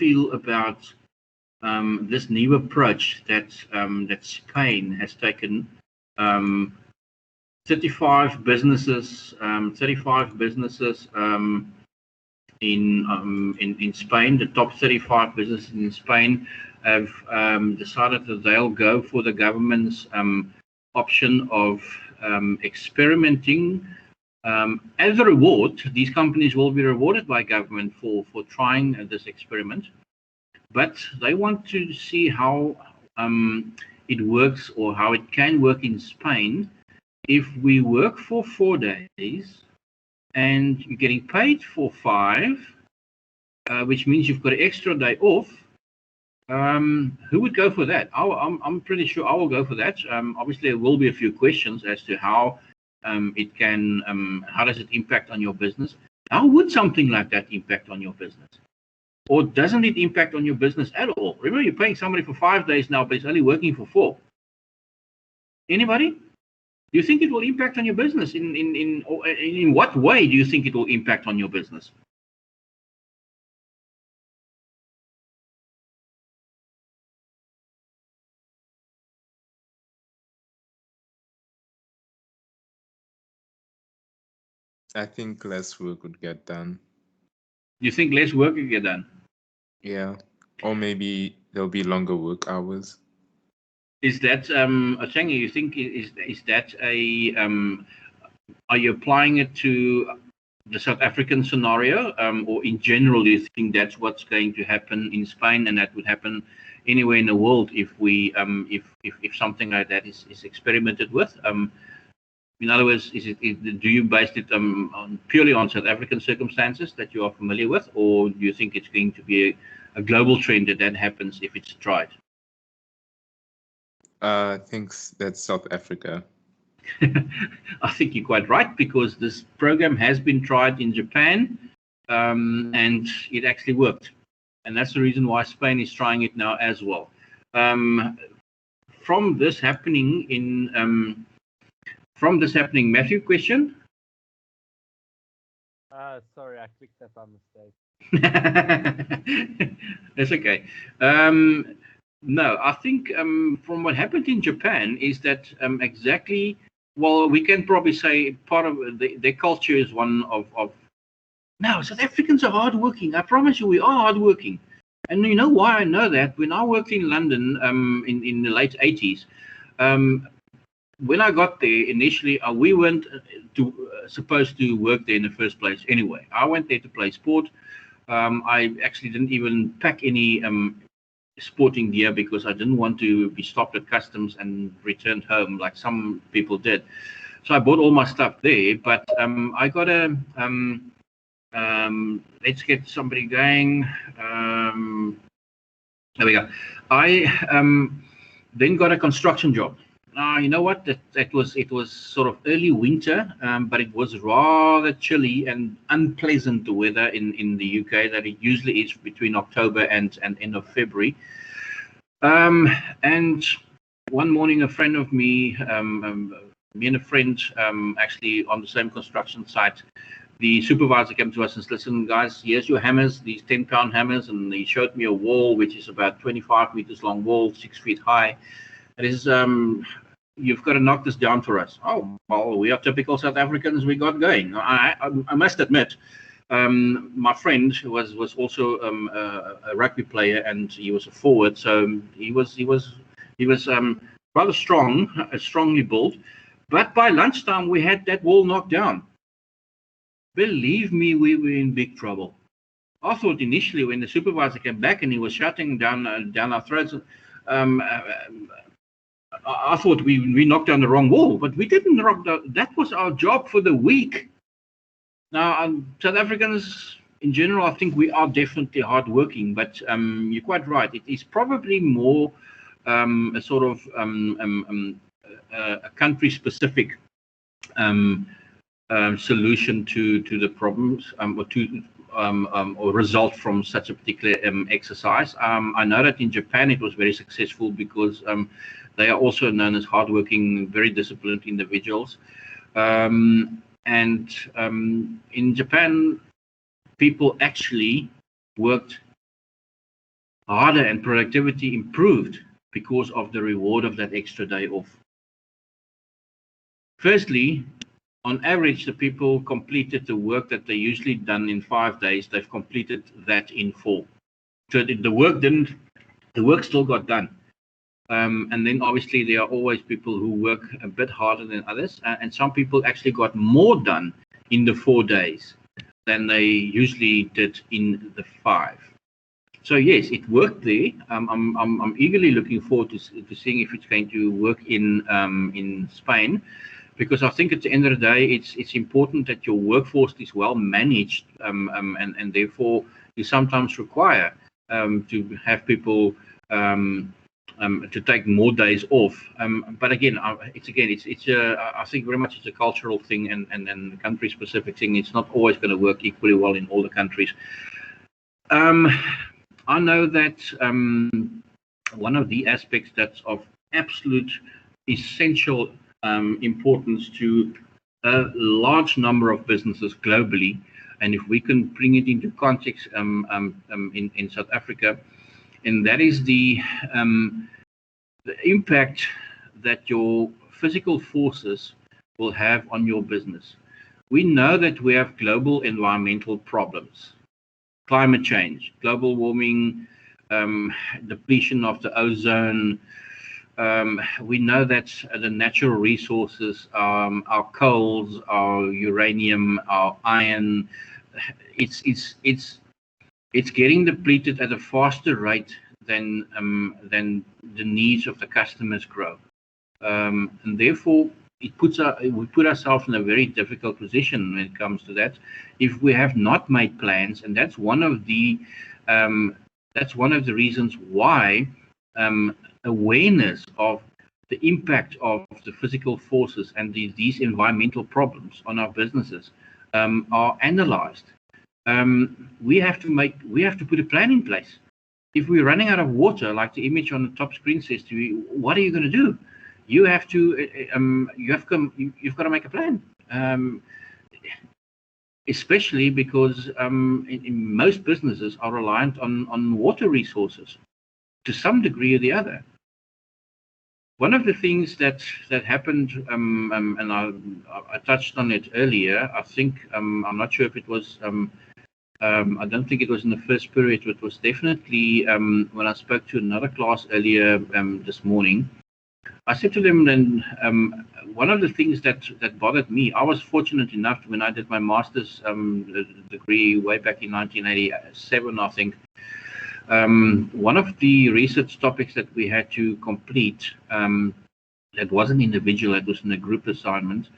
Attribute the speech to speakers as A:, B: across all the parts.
A: feel about this new approach that that Spain has taken? 35 businesses, 35 businesses in Spain. The top 35 businesses in Spain have decided that they'll go for the government's option of experimenting. As a reward, these companies will be rewarded by government for trying this experiment, but they want to see how it works, or how it can work in Spain. If we work for 4 days and you're getting paid for 5, which means you've got an extra day off, who would go for that? I'm pretty sure I will go for that. Obviously, there will be a few questions as to how it can, how does it impact on your business? How would something like that impact on your business? Or doesn't it impact on your business at all? Remember, you're paying somebody for 5 days now, but it's only working for 4. Anybody? Do you think it will impact on your business? In what way do you think it will impact on your business?
B: I think less work would get done.
A: You think less work will get done?
B: Yeah. Or maybe there'll be longer work hours.
A: Is that Ashangi, you think is that a are you applying it to the South African scenario, or in general, do you think that's what's going to happen in Spain, and that would happen anywhere in the world if we if something like that is experimented with? In other words, do you base it purely on South African circumstances that you are familiar with, or do you think it's going to be a global trend that happens if it's tried?
B: I think that's South Africa.
A: I think you're quite right, because this program has been tried in Japan, and it actually worked. And that's the reason why Spain is trying it now as well. From this happening, Matthew, question?
C: Sorry, I clicked that by mistake.
A: That's okay. No, I think from what happened in Japan is that exactly, well, we can probably say part of their culture is one of no, South Africans are hardworking. I promise you, we are hardworking. And you know why I know that? When I worked in London in the late 80s, when I got there initially, we weren't supposed to work there in the first place anyway. I went there to play sport. I actually didn't even pack any sporting gear because I didn't want to be stopped at customs and returned home like some people did. So I bought all my stuff there, but I got a let's get somebody going. There we go. I then got a construction job. Now, you know what? It was sort of early winter, but it was rather chilly and unpleasant weather in the UK that it usually is between October and end of February. And one morning, a friend of me, me and a friend, actually on the same construction site, the supervisor came to us and said, "Listen, guys, here's your hammers, these 10-pound hammers." And he showed me a wall, which is about 25 meters long wall, 6 feet high. It is, you've got to knock this down for us. Oh, well, we are typical South Africans. We got going. I must admit, my friend was also a rugby player, and he was a forward, so he was rather strong, strongly built. But by lunchtime, we had that wall knocked down. Believe me, we were in big trouble. I thought initially when the supervisor came back and he was shouting down our throats, I thought we knocked down the wrong wall, but we didn't knock down. That was our job for the week. Now, South Africans in general, I think we are definitely hardworking, but you're quite right. It is probably more a sort of a country-specific solution to the problems, or result from such a particular exercise. I know that in Japan it was very successful because they are also known as hardworking, very disciplined individuals. And in Japan, people actually worked harder and productivity improved because of the reward of that extra day off. Firstly, on average, the people completed the work that they usually done in 5 days. They've completed that in 4. So the work still got done. And then obviously there are always people who work a bit harder than others. And some people actually got more done in the 4 days than they usually did in the 5. So yes, it worked there. I'm eagerly looking forward to seeing if it's going to work in Spain, because I think at the end of the day, it's important that your workforce is well managed, and therefore you sometimes require to have people to take more days off. But again, I think very much it's a cultural thing and a country specific thing. It's not always going to work equally well in all the countries. I know that one of the aspects that's of absolute essential importance to a large number of businesses globally, and if we can bring it into context in South Africa, and that is the impact that your physical forces will have on your business. We know that we have global environmental problems. Climate change, global warming, depletion of the ozone. We know that the natural resources, our coals, our uranium, our iron, it's getting depleted at a faster rate than the needs of the customers grow, and therefore we put ourselves in a very difficult position when it comes to that. If we have not made plans, and that's one of the reasons why awareness of the impact of the physical forces and these environmental problems on our businesses are analyzed. We have to put a plan in place. If we're running out of water, like the image on the top screen says to you, what are you going to do? You have to you've got to make a plan, especially because in most businesses are reliant on water resources to some degree or the other. One of the things that happened, and I touched on it earlier, I think, I'm not sure if it was, I don't think it was in the first period, it was definitely when I spoke to another class earlier this morning. I said to them then, one of the things that bothered me, I was fortunate enough when I did my master's degree way back in 1987, I think. One of the research topics that we had to complete, that wasn't individual, it was in a group assignment,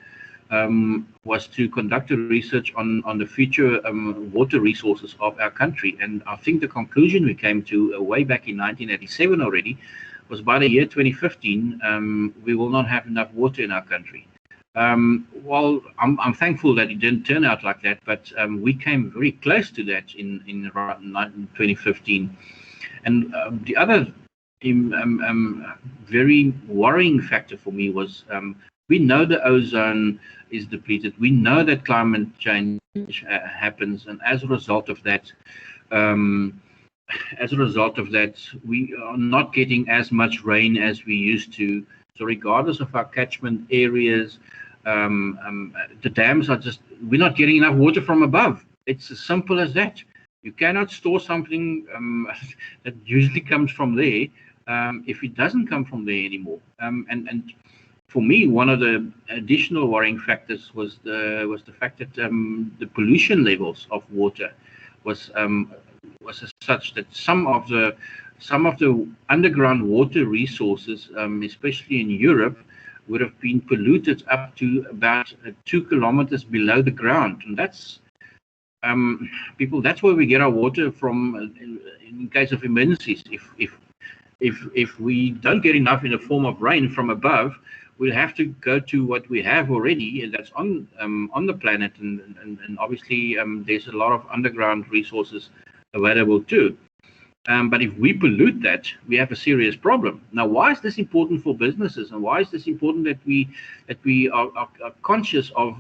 A: was to conduct a research on the future water resources of our country. And I think the conclusion we came to way back in 1987 already was by the year 2015, we will not have enough water in our country. Well, I'm thankful that it didn't turn out like that, but we came very close to that in 2015. And the other very worrying factor for me was we know the ozone is depleted. We know that climate change happens, and as a result of that, we are not getting as much rain as we used to. So regardless of our catchment areas, the dams are just, we're not getting enough water from above. It's as simple as that. You cannot store something that usually comes from there if it doesn't come from there anymore. And for me, one of the additional worrying factors was the fact that the pollution levels of water was as such that some of the underground water resources, especially in Europe, would have been polluted up to about 2 kilometers below the ground. And that's that's where we get our water from in case of emergencies. If we don't get enough in the form of rain from above, we'll have to go to what we have already, and that's on the planet, and obviously there's a lot of underground resources available too. But if we pollute that, we have a serious problem. Now, why is this important for businesses, and why is this important that we are conscious of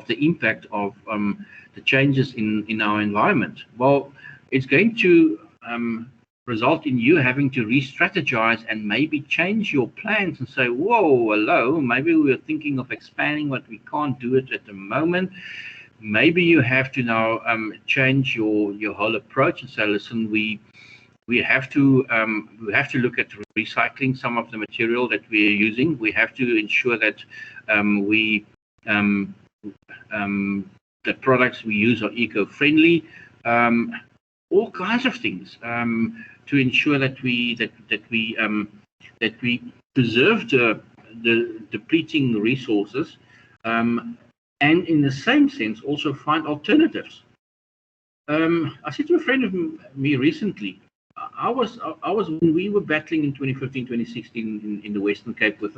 A: the impact of the changes in our environment? Well, it's going to result in you having to re-strategize and maybe change your plans and say, whoa, hello, maybe we were thinking of expanding, but we can't do it at the moment. Maybe you have to now change your whole approach and say, listen, we have to look at recycling some of the material that we are using. We have to ensure that the products we use are eco-friendly. All kinds of things to ensure that we preserve the depleting resources, and in the same sense also find alternatives. I said to a friend of me recently, I was when we were battling in 2015, 2016 in the Western Cape with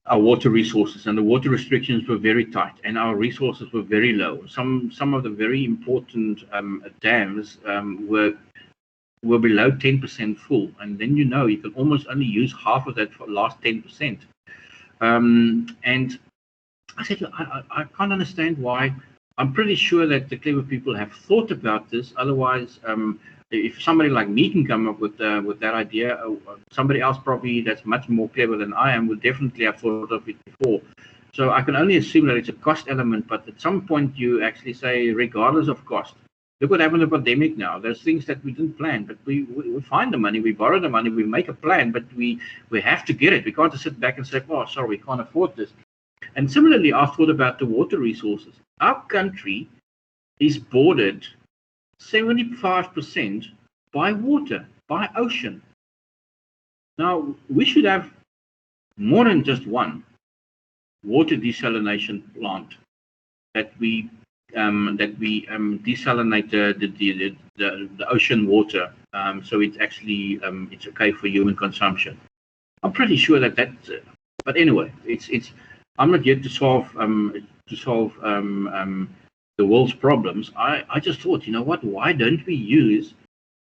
A: our water resources, and the water restrictions were very tight, and our resources were very low. Some of the very important dams were below 10% full, and then you can almost only use half of that for the last 10%. And I said, I can't understand why. I'm pretty sure that the clever people have thought about this. Otherwise, if somebody like me can come up with that idea, somebody else probably that's much more clever than I am would definitely have thought of it before. So I can only assume that it's a cost element, but at some point you actually say, regardless of cost. Look what happened in the pandemic now. There's things that we didn't plan, but we find the money, we borrow the money, we make a plan, but we have to get it. We can't just sit back and say, oh, sorry, we can't afford this. And similarly, I thought about the water resources. Our country is bordered 75% by water, by ocean. Now, we should have more than just one water desalination plant that we desalinate the ocean water, so it's actually it's okay for human consumption. I'm pretty sure that's but anyway, I'm not here to solve the world's problems. I just thought, what? Why don't we use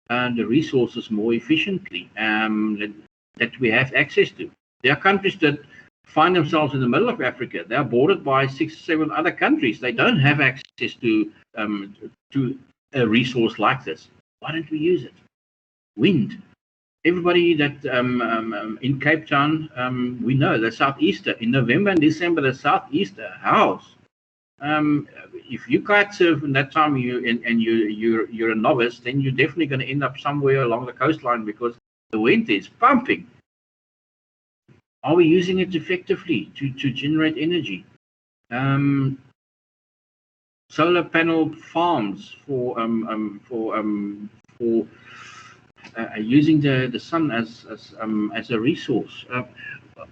A: the resources more efficiently that we have access to? There are countries that find themselves in the middle of Africa. They are bordered by 6 or 7 other countries. They don't have access to a resource like this. Why don't we use it? Wind. Everybody that in Cape Town, we know the southeaster. In November and December, the southeaster howls. If you kite surf in that time, you're a novice, then you're definitely going to end up somewhere along the coastline because the wind is pumping. Are we using it effectively to generate energy? Solar panel farms for using the sun as a resource.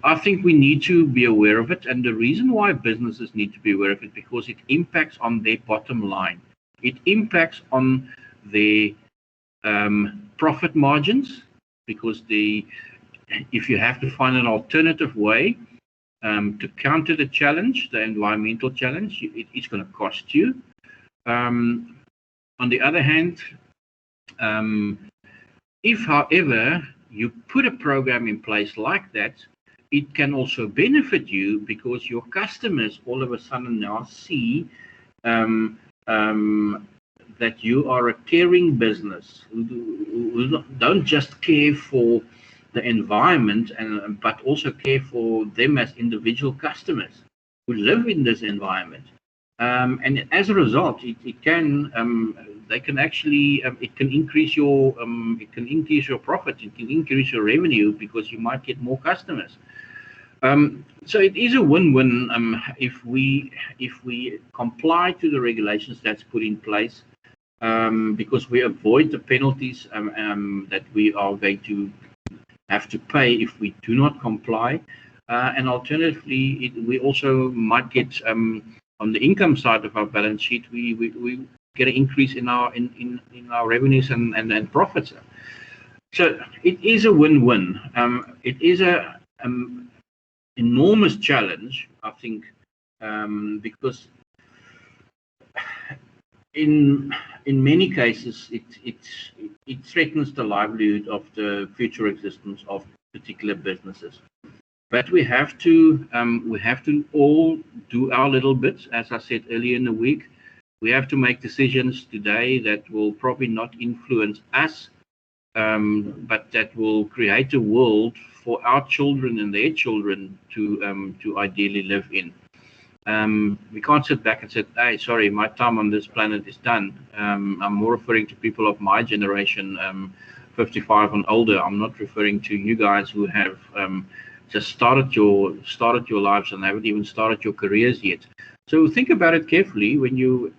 A: I think we need to be aware of it, and the reason why businesses need to be aware of it because it impacts on their bottom line. It impacts on their profit margins because if you have to find an alternative way to counter the challenge, the environmental challenge, it's going to cost you. On the other hand, if, however, you put a program in place like that, it can also benefit you because your customers all of a sudden now see that you are a caring business who don't just care for the environment, but also care for them as individual customers who live in this environment. And as a result, it can increase your profit, it can increase your revenue because you might get more customers. So it is a win-win if we comply to the regulations that's put in place, because we avoid the penalties that we are going to have to pay if we do not comply, and alternatively, we also might get on the income side of our balance sheet, we get an increase in our revenues and profits. So it is a win-win. It is a enormous challenge, I think, because in many cases it threatens the livelihood of the future existence of particular businesses. But we have to all do our little bit, as I said earlier in the week. We have to make decisions today that will probably not influence us, but that will create a world for our children and their children to ideally live in. We can't sit back and say, "Hey, sorry, my time on this planet is done." I'm more referring to people of my generation, 55 and older. I'm not referring to you guys who have just started your lives and haven't even started your careers yet. So think about it carefully when you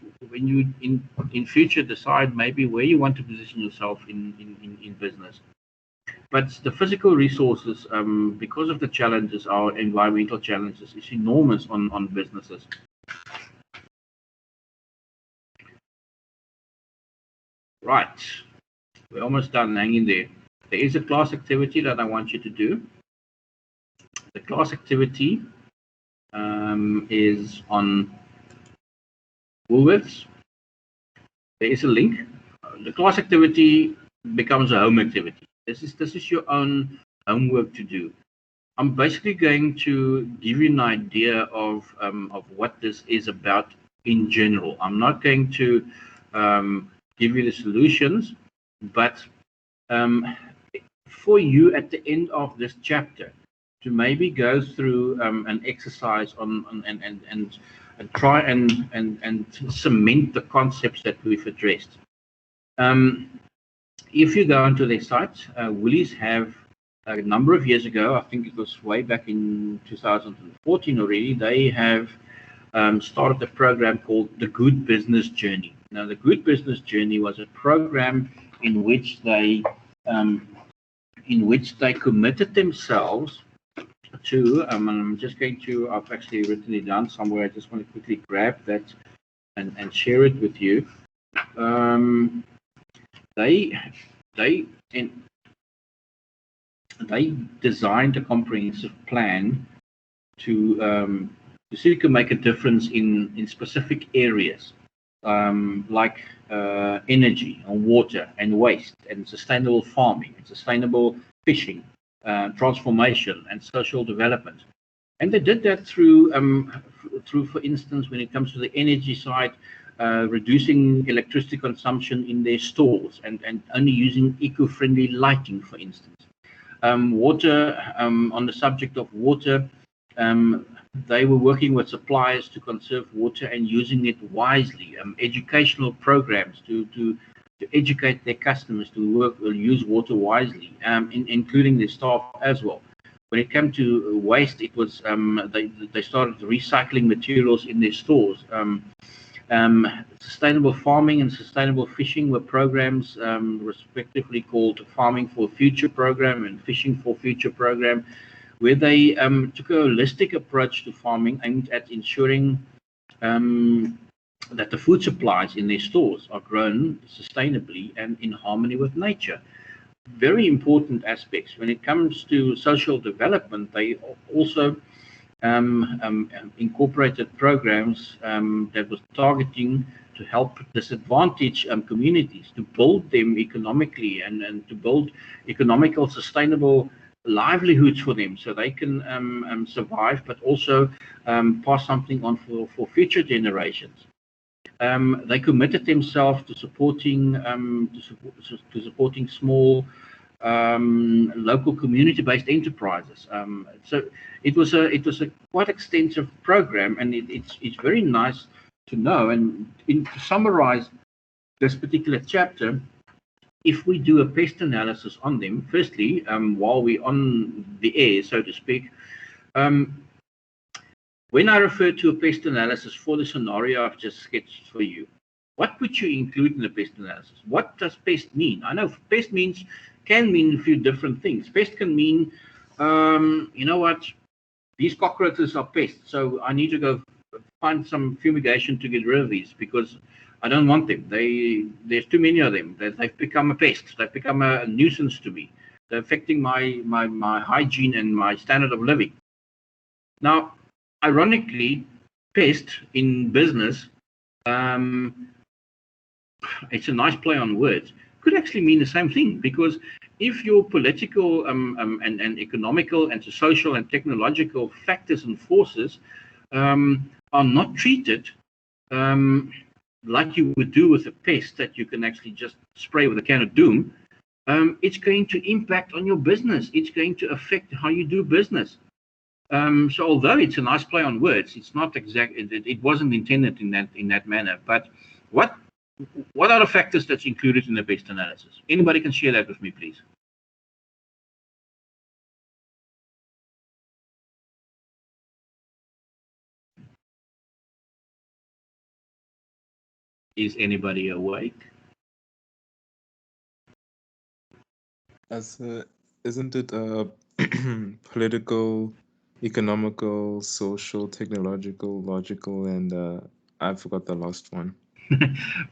A: in future decide maybe where you want to position yourself in business. But the physical resources, because of the challenges, our environmental challenges, is enormous on businesses. Right, we're almost done. Hang in there. There is a class activity that I want you to do. The class activity is on Woolworths. There is a link. The class activity becomes a home activity. This is your own homework to do. I'm basically going to give you an idea of what this is about in general. I'm not going to give you the solutions, but for you at the end of this chapter to maybe go through an exercise on and try and cement the concepts that we've addressed. If you go onto their site, Woolies have a number of years ago, I think it was way back in 2014 already, they have started a program called the Good Business Journey. Now, the Good Business Journey was a program in which they committed themselves to, and I'm just going to, I've actually written it down somewhere. I just want to quickly grab that and share it with you. They designed a comprehensive plan to see if you can make a difference in specific areas like energy and water and waste and sustainable farming and sustainable fishing, transformation and social development. And they did that through, for instance, when it comes to the energy side, reducing electricity consumption in their stores and only using eco-friendly lighting, for instance. Water, on the subject of water, they were working with suppliers to conserve water and using it wisely. Educational programs to educate their customers to use water wisely, including their staff as well. When it came to waste, it was they started recycling materials in their stores. Sustainable farming and sustainable fishing were programs respectively called Farming for Future program and Fishing for Future program, where they took a holistic approach to farming aimed at ensuring that the food supplies in their stores are grown sustainably and in harmony with nature. Very important aspects. When it comes to social development, they also incorporated programs that was targeting to help disadvantaged communities, to build them economically and to build economical, sustainable livelihoods for them so they can survive, but also pass something on for future generations. They committed themselves to supporting small local community-based enterprises. So it was a quite extensive program, and it's very nice to know. And to summarize this particular chapter, if we do a pest analysis on them, firstly, while we're on the air, so to speak, when I refer to a pest analysis for the scenario I've just sketched for you, what would you include in the pest analysis? What does pest mean? I know pest can mean a few different things. Pest can mean, you know what, these cockroaches are pests, so I need to go find some fumigation to get rid of these because I don't want them. There's too many of them. They've become a pest. They've become a nuisance to me. They're affecting my hygiene and my standard of living. Now, ironically, pest in business, it's a nice play on words, could actually mean the same thing, because if your political and economical and social and technological factors and forces are not treated like you would do with a pest that you can actually just spray with a can of doom, it's going to impact on your business. It's going to affect how you do business. So although it's a nice play on words, it's not exact. It wasn't intended in that manner. But what are the factors that's included in the pest analysis? Anybody can share that with me, please. Is anybody awake?
B: Isn't it political, economical, social, technological, logical, and I forgot the last one.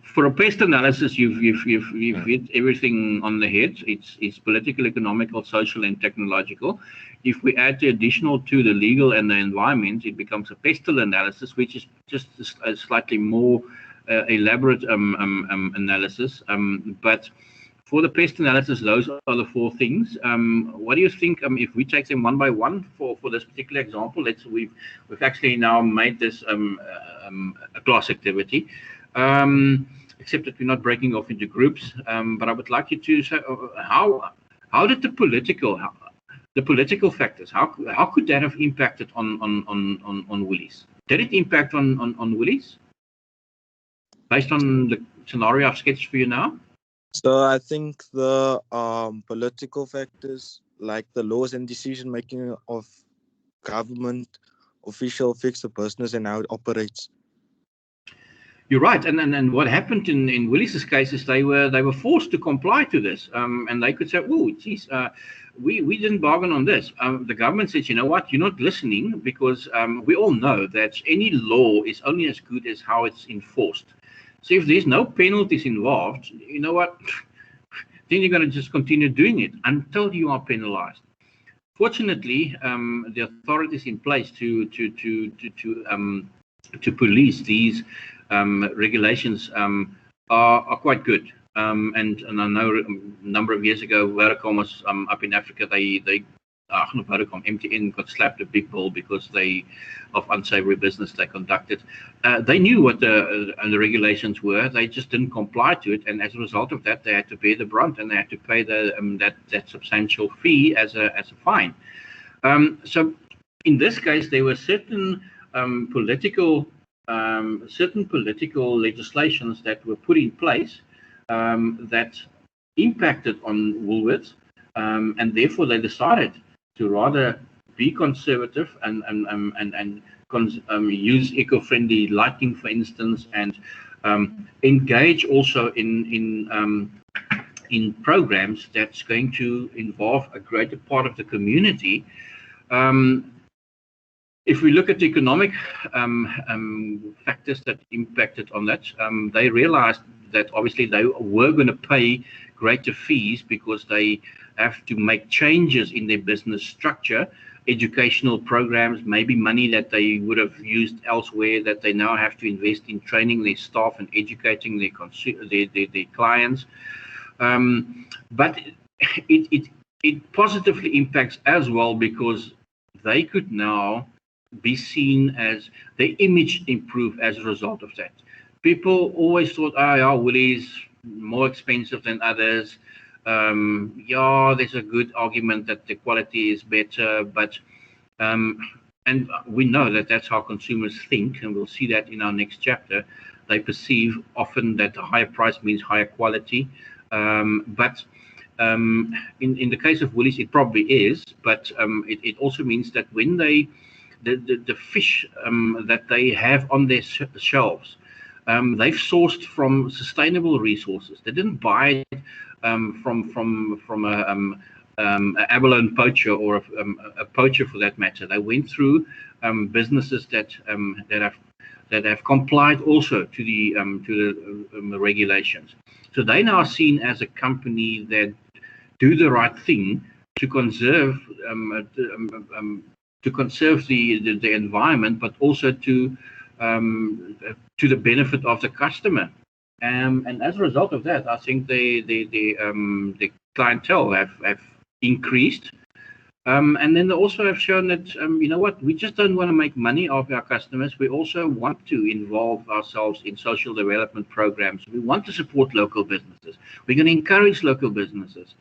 A: For a pest analysis, you've hit everything on the head. It's political, economical, social, and technological. If we add the additional to the legal and the environment, it becomes a pestle analysis, which is just a slightly more elaborate analysis. But for the pest analysis, those are the four things. What do you think if we take them one by one for this particular example? We've actually now made this a class activity. Except that we're not breaking off into groups. But I would like you to say how did the political factors, how could that have impacted on Woolies? Did it impact on Woolies based on the scenario I've sketched for you now?
D: So I think the political factors, like the laws and decision making of government official, affects the business and how it operates.
A: You're right, and what happened in Willis's case is they were forced to comply to this, and they could say, "Oh, geez, we didn't bargain on this." The government said, "You know what? You're not listening because we all know that any law is only as good as how it's enforced. So if there's no penalties involved, you know what? Then you're going to just continue doing it until you are penalized." Fortunately, the authorities in place to police these regulations are quite good. And I know a number of years ago, Vodacom was up in Africa. Not Vodacom, MTN got slapped a big bill because of unsavory business they conducted. They knew what the regulations were. They just didn't comply to it, and as a result of that, they had to bear the brunt and they had to pay that substantial fee as a fine. So in this case, there were certain political legislations that were put in place that impacted on Woolworths, and therefore they decided to rather be conservative and use eco-friendly lighting, for instance, and engage also in programs that's going to involve a greater part of the community. If we look at the economic factors that impacted on that, they realized that obviously they were going to pay greater fees because they have to make changes in their business structure, educational programs, maybe money that they would have used elsewhere that they now have to invest in training their staff and educating their clients. But it positively impacts as well because they could now be seen as their image improve as a result of that. People always thought, Woolies more expensive than others. There's a good argument that the quality is better, but and we know that that's how consumers think, and we'll see that in our next chapter. They perceive often that a higher price means higher quality, but in the case of Woolies, it probably is, but it also means that when the fish that they have on their shelves, they've sourced from sustainable resources. They didn't buy it from an abalone poacher or a poacher for that matter. They went through businesses that have complied also to the regulations. So they now seen as a company that do the right thing to conserve the environment, but also to the benefit of the customer. And as a result of that, I think the clientele have increased. And then they also have shown that, you know what, we just don't want to make money off our customers. We also want to involve ourselves in social development programs. We want to support local businesses. We're going to encourage local businesses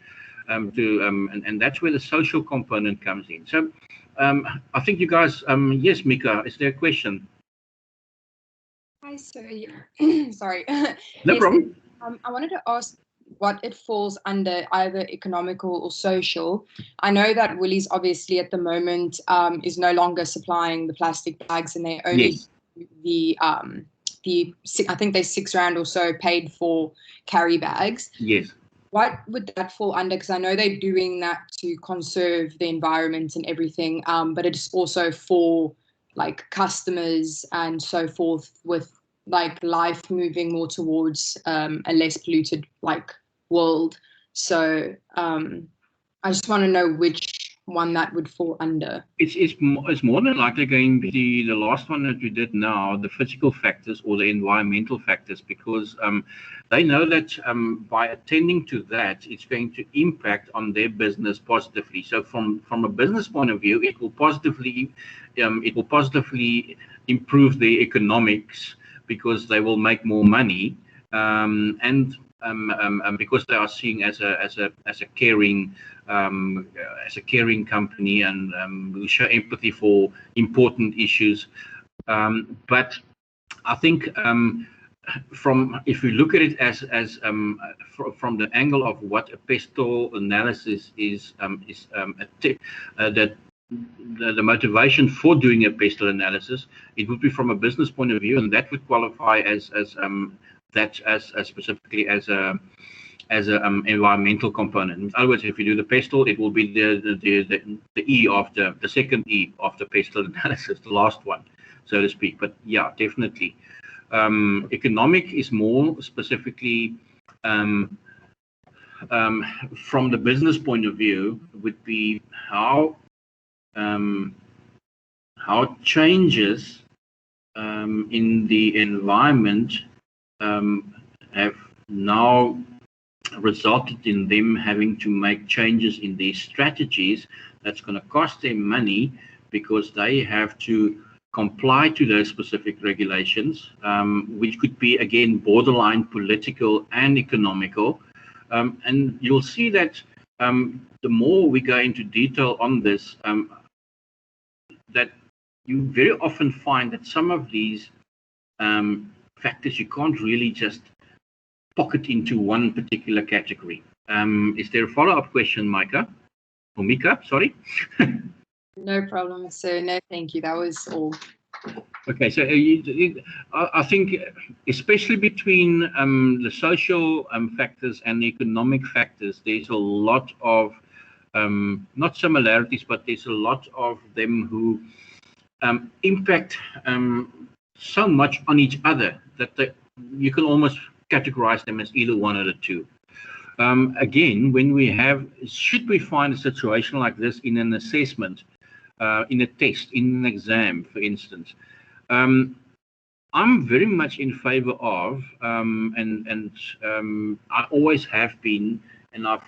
A: and that's where the social component comes in. So I think you guys, yes, Mika, is there a question?
E: Hi, sir. Sorry.
A: No
E: Yes,
A: problem.
E: I wanted to ask what it falls under, either economical or social. I know that Woolies obviously at the moment is no longer supplying the plastic bags, and they only
A: Yes.
E: I think they're £6 or so paid for carry bags.
A: Yes.
E: What would that fall under? Because I know they're doing that to conserve the environment and everything, but it's also for like customers and so forth, with like life moving more towards a less polluted like world. So I just want to know which one that would fall under.
A: It's more than likely going to be the last one that we did now, the physical factors or the environmental factors, because they know that by attending to that, it's going to impact on their business positively. So from a business point of view, it will positively improve their economics, because they will make more money, and because they are seen as a caring company, and who show empathy for important issues. But I think if we look at it as from the angle of what a pestle analysis is, that the motivation for doing a pestle analysis, it would be from a business point of view, and that would qualify as specifically as a environmental component. In other words, if you do the pestle, it will be the E of the second E of the pestle analysis, the last one, so to speak. But yeah, definitely. Economic is more specifically from the business point of view, would be how changes in the environment have now resulted in them having to make changes in their strategies. That's going to cost them money, because they have to comply to those specific regulations, which could be, again, borderline political and economical. And you'll see that the more we go into detail on this, that you very often find that some of these factors you can't really just pocket into one particular category. Is there a follow-up question, Mika? Or Mika, sorry?
E: No problem, sir. No, thank you. That was all.
A: Okay, so I think, especially between the social factors and the economic factors, there's a lot of, not similarities, but there's a lot of them who impact so much on each other that you can almost categorize them as either one of the two. Again, should we find a situation like this in an assessment, in a test, in an exam, for instance, I'm very much in favor of, and I always have been, and I've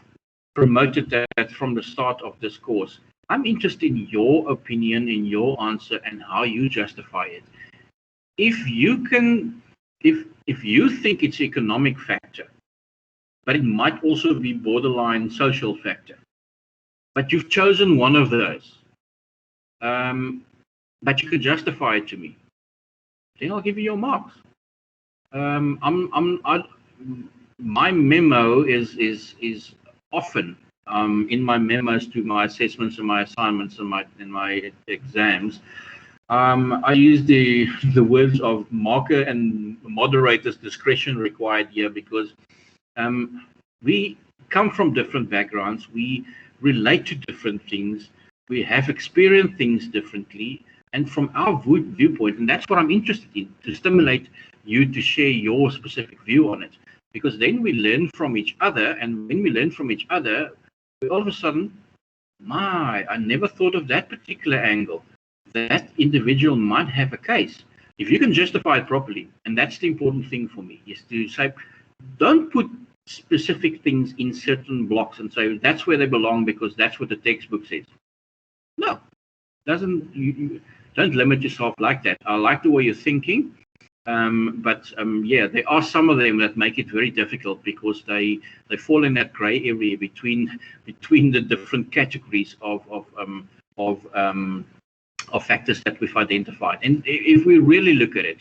A: promoted that from the start of this course. I'm interested in your opinion, in your answer, and how you justify it. If you think it's economic factor, but it might also be borderline social factor, but you've chosen one of those, but you can justify it to me, then I'll give you your marks. My memo is often in my memos to my assessments and my assignments and my exams. I use the words of marker and moderator's discretion required here, because we come from different backgrounds, we relate to different things, we have experienced things differently, and from our viewpoint, and that's what I'm interested in, to stimulate you to share your specific view on it, because then we learn from each other, and when we learn from each other, we all of a sudden, I never thought of that particular angle. That individual might have a case. If you can justify it properly, and that's the important thing for me, is to say, don't put specific things in certain blocks and say that's where they belong because that's what the textbook says. No, doesn't. You don't limit yourself like that. I like the way you're thinking. But yeah, there are some of them that make it very difficult because they fall in that gray area between the different categories of factors that we've identified. And if we really look at it,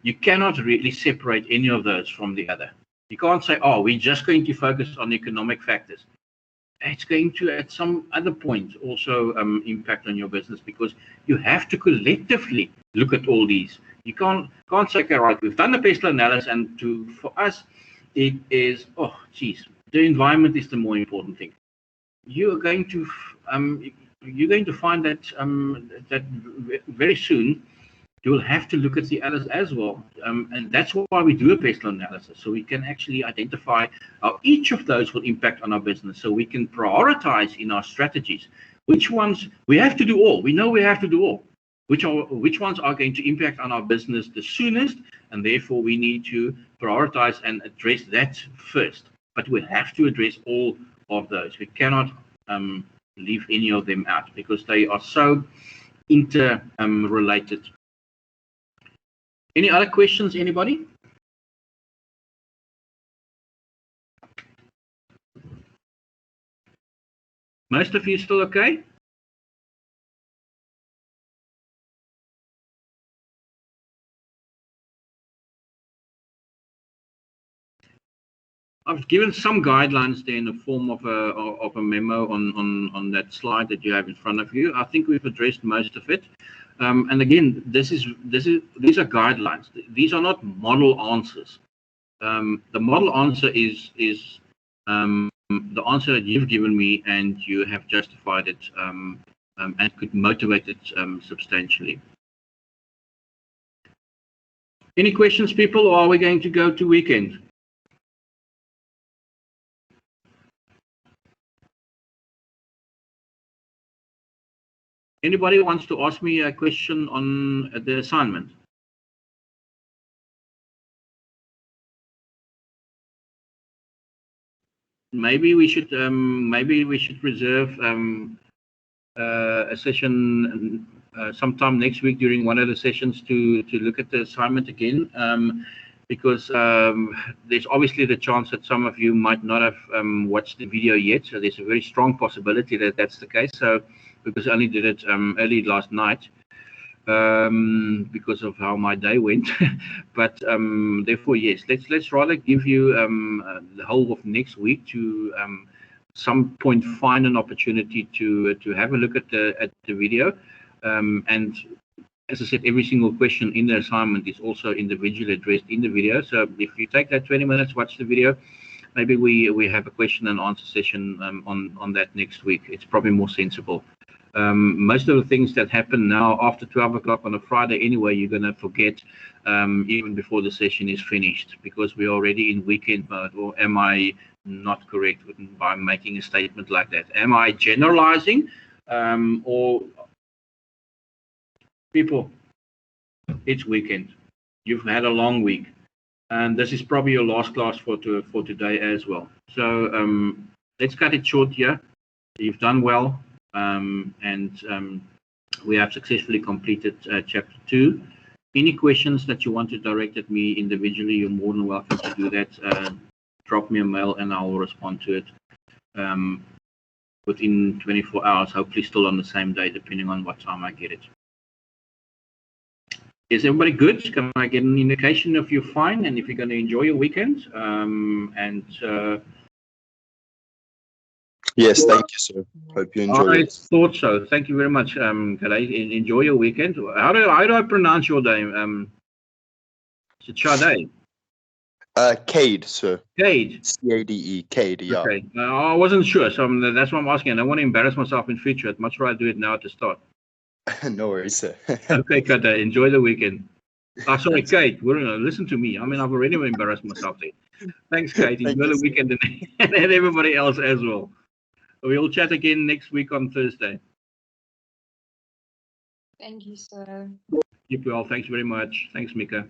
A: you cannot really separate any of those from the other. You can't say, oh, we're just going to focus on economic factors. It's going to, at some other point, also impact on your business, because you have to collectively look at all these. You can't say, okay, right, we've done the pestle analysis, and for us, it is, oh, geez, the environment is the more important thing. You're going to find that that very soon you will have to look at the others as well, and that's why we do a pestle analysis, so we can actually identify how each of those will impact on our business, so we can prioritize in our strategies which ones we have to do all. We know we have to do all. Which ones are going to impact on our business the soonest, and therefore we need to prioritize and address that first. But we have to address all of those. We cannot leave any of them out because they are so interrelated. Any other questions, anybody? Most of you still okay? I've given some guidelines there in the form of a memo on that slide that you have in front of you. I think we've addressed most of it. And again, these are guidelines. These are not model answers. The model answer is the answer that you've given me, and you have justified it and could motivate it substantially. Any questions, people, or are we going to go to weekend? Anybody wants to ask me a question on the assignment? Maybe we should reserve a session sometime next week during one of the sessions to look at the assignment again, because there's obviously the chance that some of you might not have watched the video yet. So there's a very strong possibility that that's the case. So because I only did it early last night because of how my day went. But therefore, yes, let's rather give you the whole of next week to some point find an opportunity to have a look at the video. And as I said, every single question in the assignment is also individually addressed in the video. So if you take that 20 minutes, watch the video, maybe we have a question and answer session on that next week. It's probably more sensible. Most of the things that happen now after 12 o'clock on a Friday anyway, you're going to forget even before the session is finished, because we're already in weekend mode. Or am I not correct by making a statement like that? Am I generalizing? Or people, it's weekend. You've had a long week, and this is probably your last class for today as well. So let's cut it short here. You've done well. And we have successfully completed chapter 2. Any questions that you want to direct at me individually, you're more than welcome to do that. Drop me a mail and I'll respond to it within 24 hours, hopefully still on the same day, depending on what time I get it. Is everybody good? Can I get an indication if you're fine and if you're going to enjoy your weekend?
F: Yes, thank you, sir. Hope you enjoy it.
A: I thought so. Thank you very much. Enjoy your weekend. How do I pronounce your name? Is it Sade?
F: Cade, sir.
A: Cade.
F: C-A-D-E. Cade, yeah.
A: Okay. I wasn't sure, so that's why I'm asking. I don't want to embarrass myself in future. I'd much rather do it now to start.
F: No worries, sir.
A: Okay, Cade. Enjoy the weekend. Sorry, Kate. Listen to me. I mean, I've already embarrassed myself there. Thanks, Kate. Enjoy the weekend and everybody else as well. We'll chat again next week on Thursday.
E: Thank you, sir.
A: Keep well. Thanks very much. Thanks, Mika.